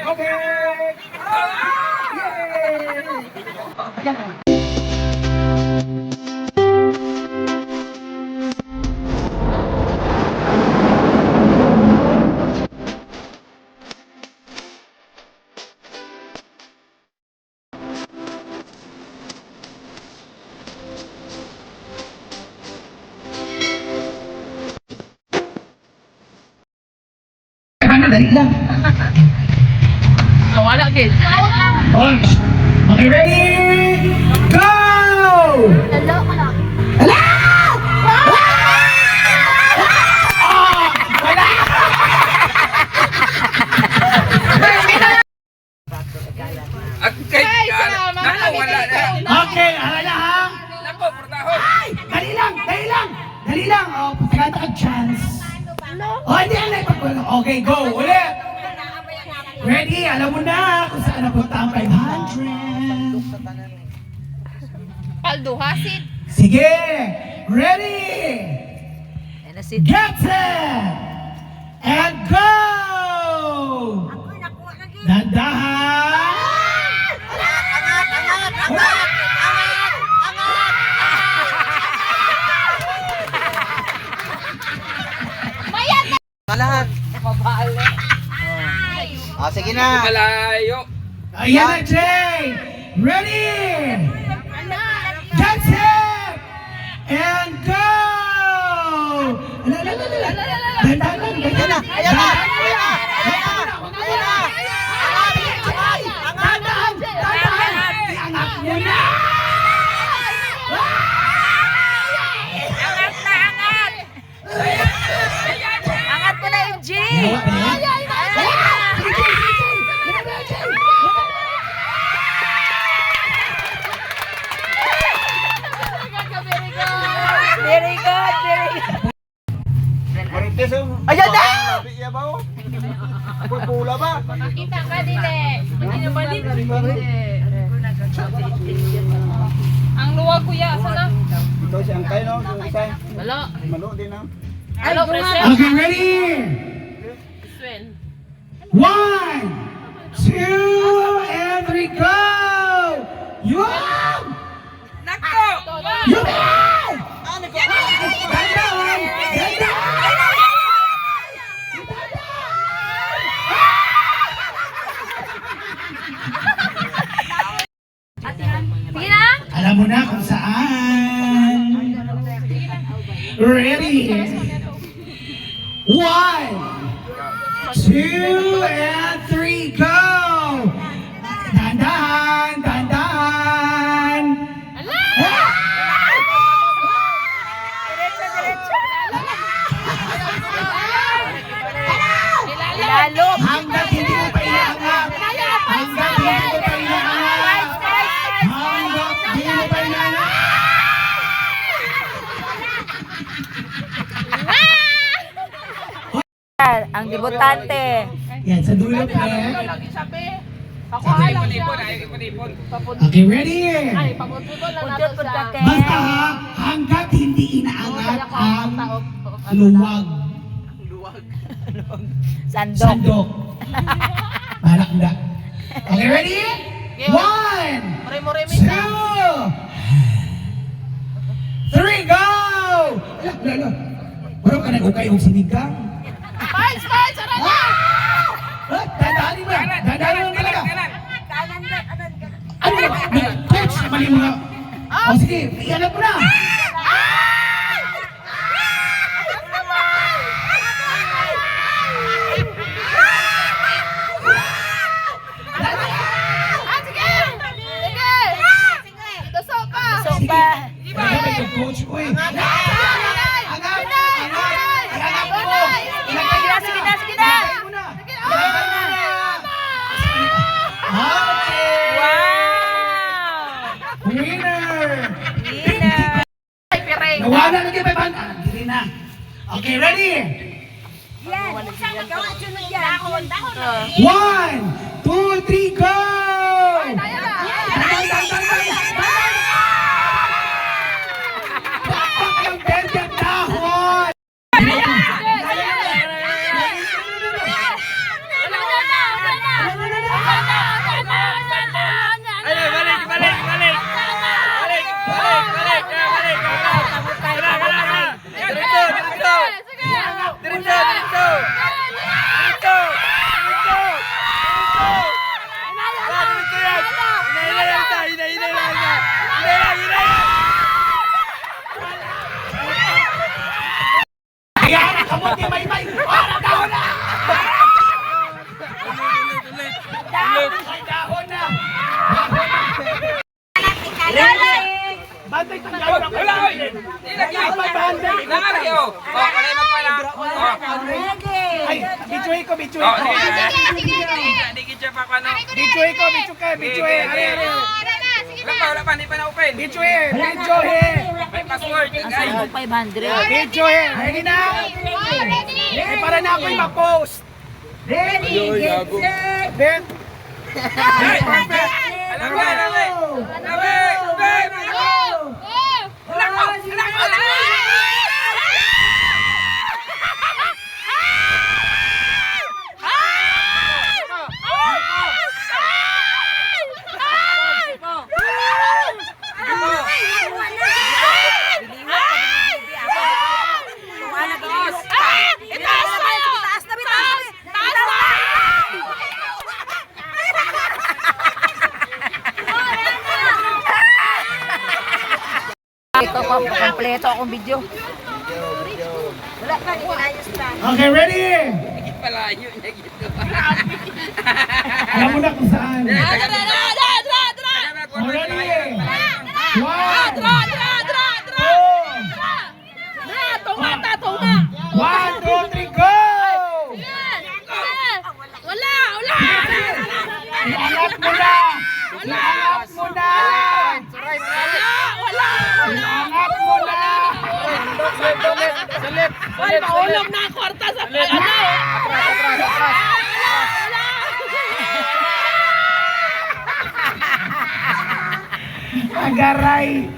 Okay! Yay! Dali lang. Wala kid. Okay, ready? Go! Hello. Hello! Okay, alala ha? Dali lang. Dali lang. Oh, pagkakata ka chance. Oh, hindi. Okay, go. Ulit. Ready? Alam mo na kung saan napunta ang 500. Paldo hasid. Sige. Ready? Get set. And go! Dandahan. Lahat. Sige na. Malayo. Ayan na, Jay! Ready! Get set! And go! Dandahan. Ayan na. Ayan na. Iangat mo na! Angat ko na yung G. Very good. Ayan na! Pula ba? Kita ka dili. Hindi balik. Ang luwag kuya sana. Ito si Angkay, no? Yung isa. Wala. Malo din, no? Hello, present. Okay, ready? Swen. 1, 2, and 3, go! Yup! Nako. Yup! Dandahan! Sige na. Alam mo na kung saan. Ready? 1, 2, and 3, go! Dandahan! Lalo. Hanggang hindi mo pa inaangat! Hanggang hindi mo pa inaangat! Hanggang hindi mo pa inaangat! Ang debutante. Yan, sa dulo pa eh. Ako Okay, ready? pagputol na nato sa. Basta hanggat hindi inaangat ang luwag. Sandok. Sandok. Balak na. Okay, ready? 1, 2, 3, go! Lalo. Wala ka nag-ukay o sinigang. Spice, aray na! Dadaanin mo. Dadaanin mo talaga. Ano ba? Coach, mali mo nga. O sige, ianap mo na. Dusok pa. Coach ko eh. Sige na. Wow! Winner! Pireng. Nawala na kayo pa. Hindi na. Okay, ready? Yan. Saan magawa? Sunod yan. Dahon. 1, 2, 3, go! Ay, dahon na. Bantay tanggal na. Wala, oy! Nangalaki, oh. Oh, kalay mo pala. Oh. Ay, bichuhay ko. Oh, sige. Dikit siya pa ka, no? Bichuhay ko. Bichuhay. Are. Wala pa, hindi pa na-open. Bichuhay. May password, guys. Bichuhay. Ready na? Eh, para na ako'y ma-post. Ready, get set, then. Perfect. Alam mo. Ito ko, kompleto akong video. Wala pa, hindi ko naayos pa. Okay, ready? Palayo niya gito. Alam mo na kung saan. Ready? One, two, three, go! Iangat mo na! Iangat mo na! Ay, maulog na ang kwarta sa ano. Agaray!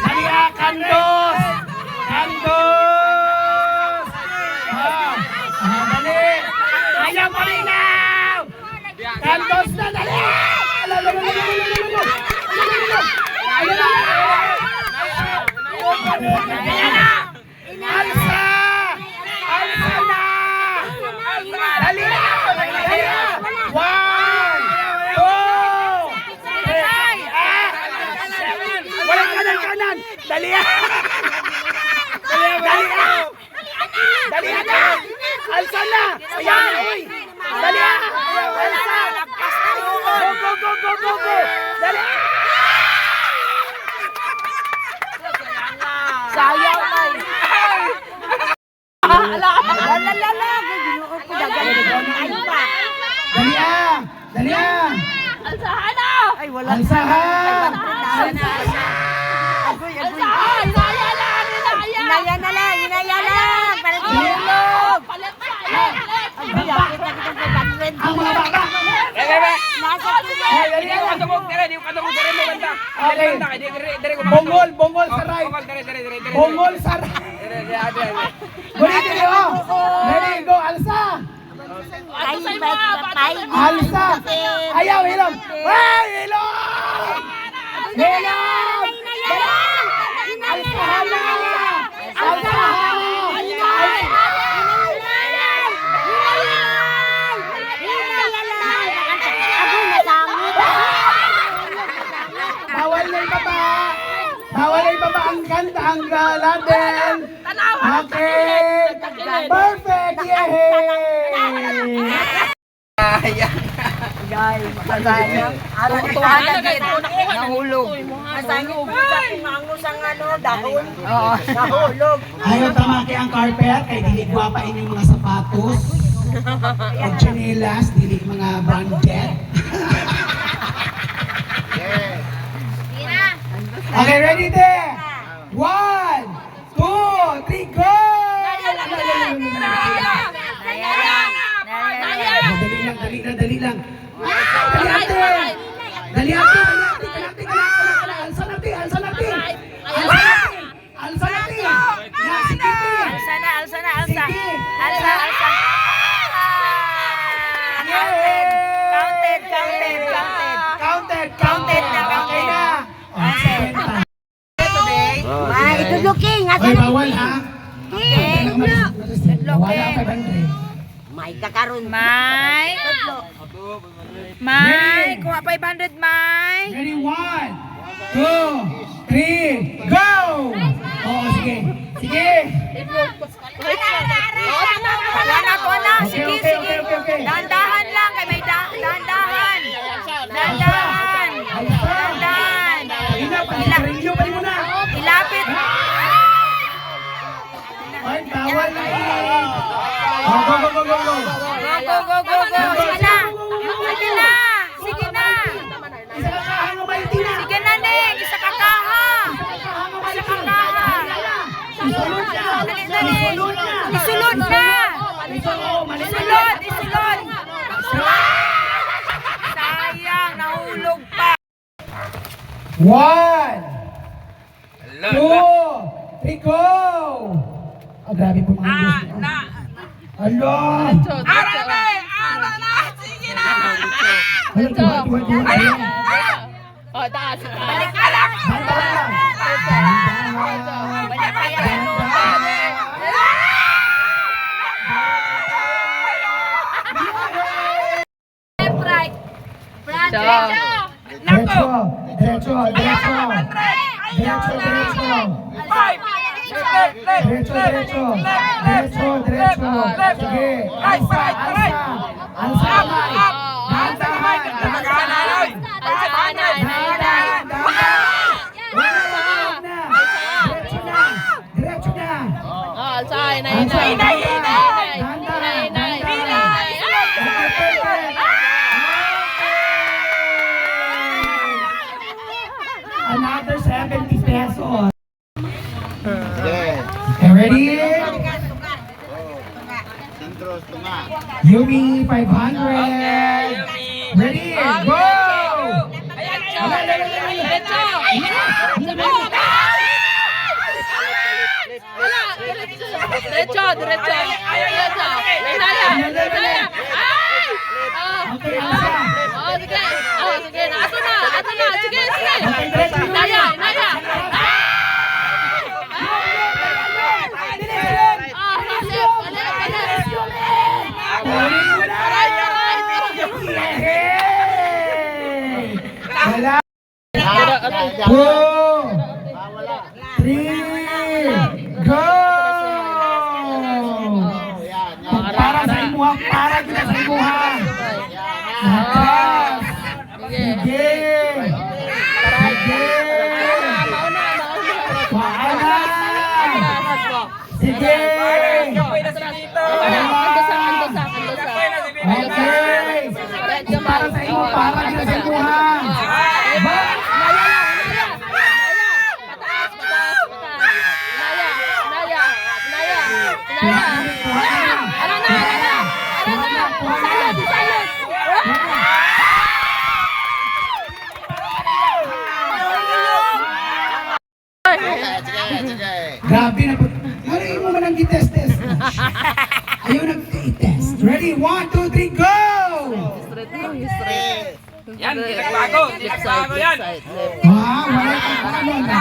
Halika, kandos! Dali! Ayaw malinaw! Kandos na, dali! Alsa! Alsa na! Dali! One! Two! Walang kanan! Dali! Dali! Alsa na! Ayan na, uy! Dali! Alsa! Go! Dali! Sayang na eh. Lala, ginuo ko dagaling. Ay pa. Dali! Alsahan na! Ay, wala. Alsahan! Agoy. Alsahan! Inaya lang! Inaya lang. Parang tulog. Palit! Agoy, yakit na kitang 500. Ang mga bata! Nasa tuloy. Ay, dali Hindi ko kadumog dire mo banda. Okay. Dire ko Bongol sa right! Dire. Bongol sa right! Ulitin niyo! Ready, go! Alsa! Ay, patay. Alsa! Ayaw, hilom! Ay, hilom! Hilom! Alsahan na! Alsahan! Bawal na yung baba ang kanta, ang laden. Okay. Perfect. Yay! Guys, masayang. Nahulog. Masayang po sa pinangus ang dahon. Oo. Nahulog. Ayaw tamaki ang carpet, kay dili guwapa inyong mga sapatos. O chinelas, dili mga branded. Okay, ready there? 1, 2, 3, go! Dali lang. Dali ate. Alsa natin. Alsa natin. Ya, sige. Alsa. Sige. Alsa. Counted na. Okay na. Ay, ito looking. Oy, bawal ha. Tudlo. Wala 500. May kakaroon. May. Tudlo. May, kuha 500, May. Ready? 1, 2, 3, go! Oo, sige. Sige. Kuha na. Okay, Sige, okay, sige. okay. Dahan-dahan lang, kay may dahan-dahan. Dahan-dahan. Dahan-dahan. Rilyo pa rin muna. Ilapit. Ay, bawal na eh. Oh, go, go, go, go, go. Go. Sige na. Sige na. Sige na. Isa ka kahang Martina. Sige na, Ning. Isa ka kaha. Isa ka kaha. Isulod na. Dali. Isulod na. Isulod na. Isulod. Sayang, nahulog pa. 1, 2, 3, go! Ah, grabe po mga Diyos. Alo! Sige na! Alo, tuwa. O, taas. Balik ka lang. Balik ka yan. Left, right. Front, Diretso, diretso. Sige, alsa. Alsa kamay. Dahan-dahan. Alsa kanan. Diretso na. Alsa, Alsa. inay. Another 70 pesos. Sige. Okay, ready? Sentros, tunga. Yumi 500. Ready? Go! Diretso. Inaya. Okay, alsa. Sige. Ato na. Sige. Inaya. Wala. 2, 3, go! Para sa imuha, para kita sa imuha. Atras. Sige. Paala. Sige. Okay. Para sa iyo, para kita sa imuha. Ba? Sige. Grabe na po. Ano mo man ang i-test-test? Ayaw nag-i-test. Ready? 1, 2, 3, go! Yan, nagbago yan. Ah, wala kang ano na.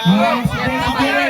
Oh, sige.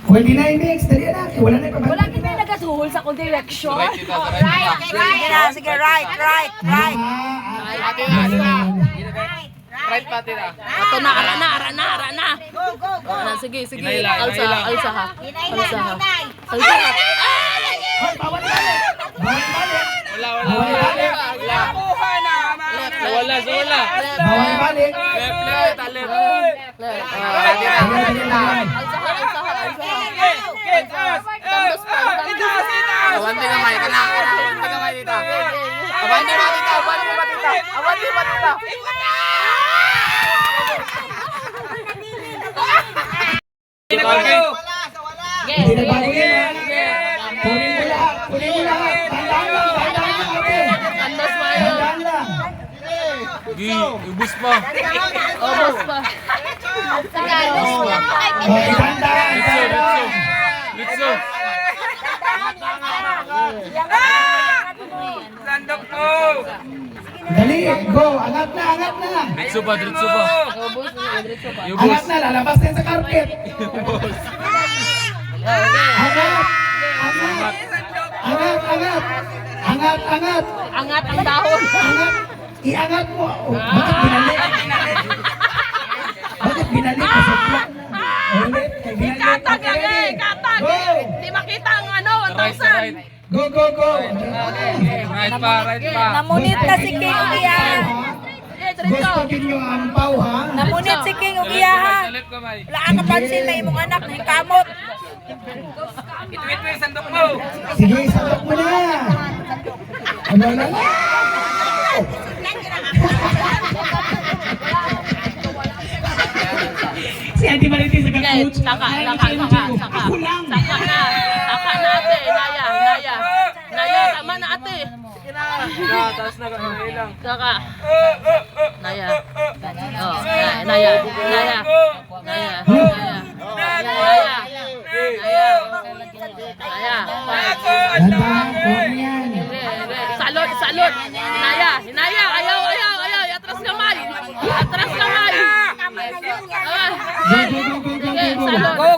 Pwede na i-mix. Dali na. Wala na ipabalik. Wala kita nagasuhol sa kong direction. Sige, right. Right pati na. Ato na, ara na. Sige. Alsa ha. Alsa ha. Hoy, bawal balik. Wala. Nakuha na. Wala. Bawal balik. Left. Awante kamay ka na. Awante kamay dito. Awante ba dito? Gi, ubus pa. Obos pa. Itandahan. Litso. Sandok mo! Dali, go. Angat na, angat na. Litso pa, diretso pa. Obos na. Diretso pa. Ubus. Angat na, lalabas na yan sa carpet. Angat. Angat. Angat, angat. Angat, angat. Angat ang dahon. Angat. Iangat mo. Oh, bakit binalik? Bakit binalik? Kasuklat na. Ulit. Binalik. Katag lang Okay, eh. ready? Katag Go. eh. Di makita ang ano, Right, right. 1,000. Go, go, go. Right pa, right pa. Namunit na si King Ugiyahan. Gusto kinyo ang ampaw, ha? Namunit si King Ugiyahan. Salip kamay. Wala ka kapansin na imong anak na yung kamot. Ituwit mo yung sandok mo! Sige, sabak mo na. Ano na? Si Auntie Marites sa Okay, coach. saka. Ako lang. Saka na. Saka na ate. Naya. Naya, tama na ate. Taas na kamay lang. Saka. Naya. Oh, Naya. Tandaan, huwag yan. Salud. Naya. Ayaw. Atras kamay. Sige, salud. Go!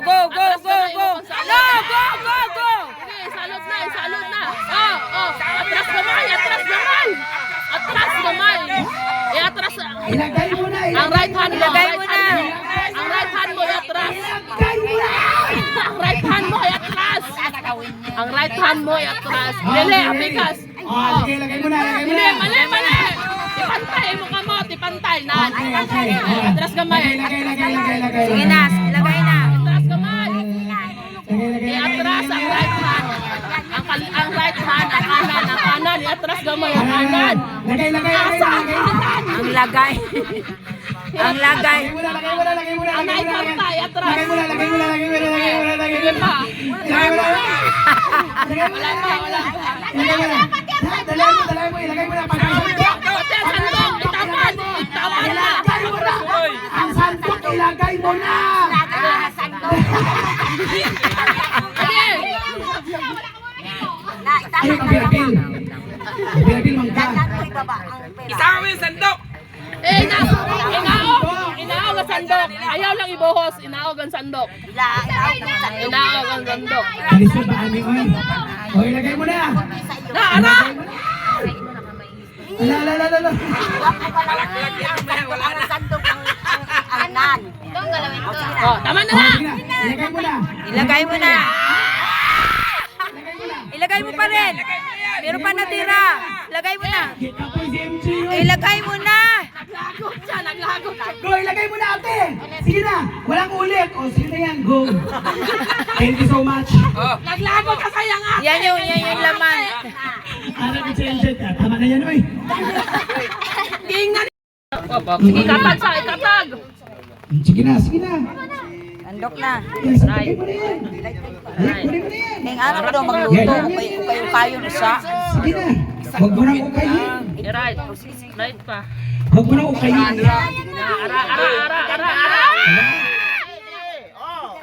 Sige, salud na. Oh. Atras kamay. Atras. Ilagay mo na. Ang right hand mo. Ilagay mo na. Ang right hand mo atras. Ilagay mo na. Ang right hand mo atras. Ang right hand mo atras. Dili, apikas. Oh, sige, ilagay mo na. Dili, mali. Ipantay mo ka mo, ipantay na. Okay. Atras kamay. Lagay. Sige na, ilagay na. Atras kamay. Lagay. Iatras ang right hand. Ang right hand, ang kanan. Iatras kamay ang kanan. Lagay. Ang lagay. Ang lagay. Lagay mo na. Ang right hand tayo, atras. Lagay mo na. Sige pa. Wala pa. Dalay mo. Ilagay mo na. Pati ang sandok, itapan na. Ilagay mo na. Ang sandok, ilagay mo na. Sige. Ay, kapirapil. Kapirapil, mangga. Isama mo yung sandok! Inaog ang sandok. Ayaw lang ibuhos. Inaog ang sandok. Inaog ang sandok. Alisod ba kami, oy? O, ilagay mo na. Naara! Ala. Oh, tama na O, na. sige na. Ilagay mo na. Ilagay mo na. Ilagay mo pa rin. Meron pa natira. Ilagay mo na. Kita po si MJ, oy. Ilagay mo na. Naglagot siya. Go, ilagay mo na, ate. Sige na. Walang ulit. O, sige na yan. Go. Thank you so much. Naglagot ka kaya nga. Yan yung laman. Ano ko si MJ? Tama na yan, oy. Tingnan. Sige, ikatag. Sige na. Andok na. Yes, ilagay mo na yan. Kunin mo na yan. Ning ano ko daw magluto. Kayo isa. Sige na. Huwag mo nang ukayin. Right. Right pa. Huwag mo nang ukayin.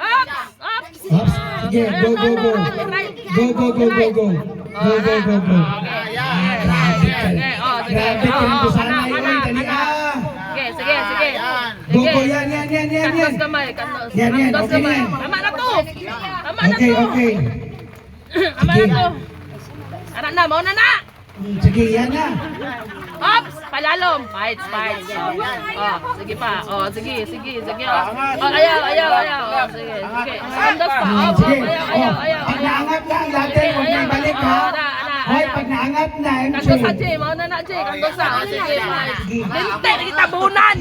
Ara. Up. Oops. Sige, go. Go. Grabe ka rin to sana yun. Dali Sige. Go, yan. Kandos kamay, kandos. Yan, Kandos okay na kamay. yan. Tama na to. Okay. Tama na to. Ara na, mauna na. Sige, yan na. Ops, palalom. Fights. Oh, sige pa. Oh, sige. Oh, ayaw. Oh, sige. Kandos pa. Oh, Sige. ayaw. Pag naangat na ang latin, huwag na ibalik ha. Hoy, pag naangat na, MJ. Kandos sa Jay, mauna na Jay. Kandos sa. Oh, sige, fights. Linte, itabunan.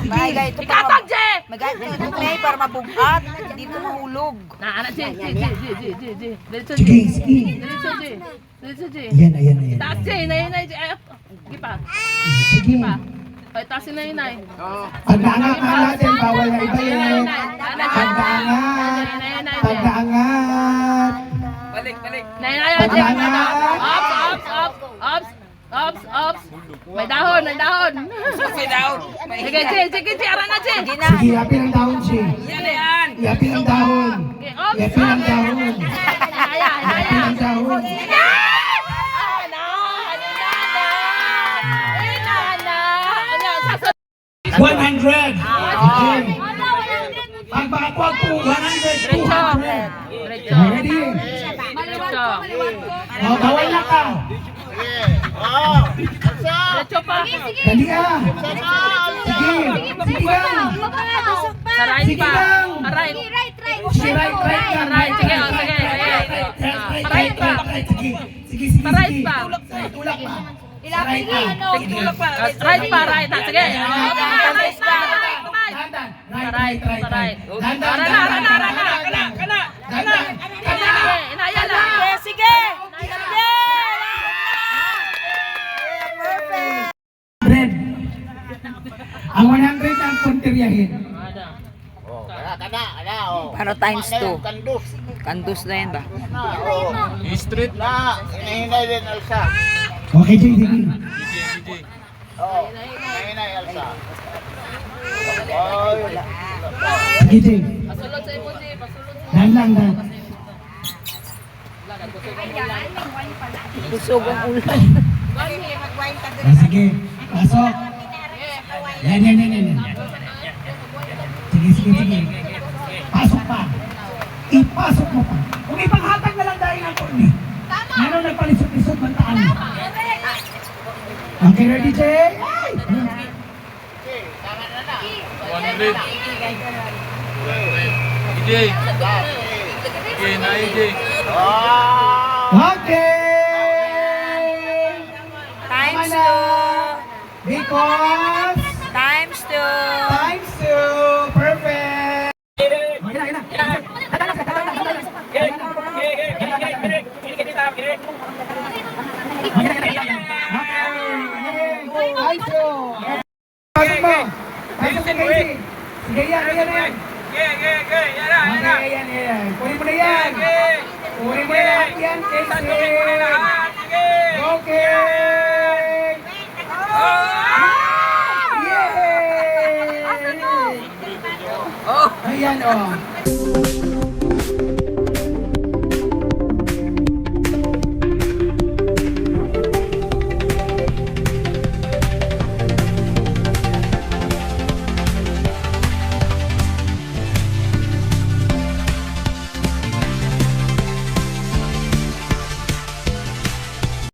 Magay ito pa. Ikatag, Jay. Magay ito may para mabugat. Hindi ito mahulog. Na, Jay. Diretso, Sige, Jay. sige. Diretso, Jay. Yan. Taas, Jay. Nay. Ay, sige pa. Sige. Ay, taas si Nay. Pag naangat na ang latin, bawal na iba yun. Pag naangat. Balik! Nay, Jay. Ops. May may dahon, may dahon. May daw. Sige, Che, sige, Che, ara na, Che. Sige na. Sige, yapin ang dahon, Che. Yan yan. Yapin ang dahon. Yapin ang dahon. Hinaya, Yapin hinaya. ang dahon. Ano, sasunod. 100. Okay. Pag makakuha po, 100, 200. Diretso. Ready? Diretso. O, bawal na ka. Sige. Oh. Alsa. Diretso pa. Dali ah. Sige. Sige lang. Sa right Sige pa. lang. Sa right. Sige, right ka. Right, sige, oh, sige. Right pa. Sige, sige, sige. Right pa. Tulak pa. Right pa. Tulak pa. Right pa, right. Sige. Right pa. Dandan. Right. Dandan. Ara na, ara na, ara na. Kana. Dandan. Sige, inaya lang. Sige. 100. Ang 100 ang punteriyahin. Oh, kana. Oh. Paano times 2? Kandus. Kandus na yan ba? Na, oh. Street. Na, hinahinay din Alsa. Okay, Jay, sige. Oo. Hinahinay Alsa. Oh, Sige, Jay. Pasulod sa emoji, pasulod sa Dan lang, dan. Busog ang ulan. Sige, pasok. Yan. Sige. Pasok pa. Ipasok mo pa. Kung ipanghatag na lang dahil ng turni. Ano nagpalisot-lisot bantaan mo? Okay, ready, Jay? 100. EJ. Okay, na EJ. oh. Okay! Times Tama na. 2. Because Times 2. times 2. Perfect! Okay na. Times 2. Pasok mo. Pasok mo, Casey. Sige, yan. Yan na. Okay, yan. Kunin mo na yan. Kunin mo na lahat yan, Casey. Okay! Yay! Ayan, oh.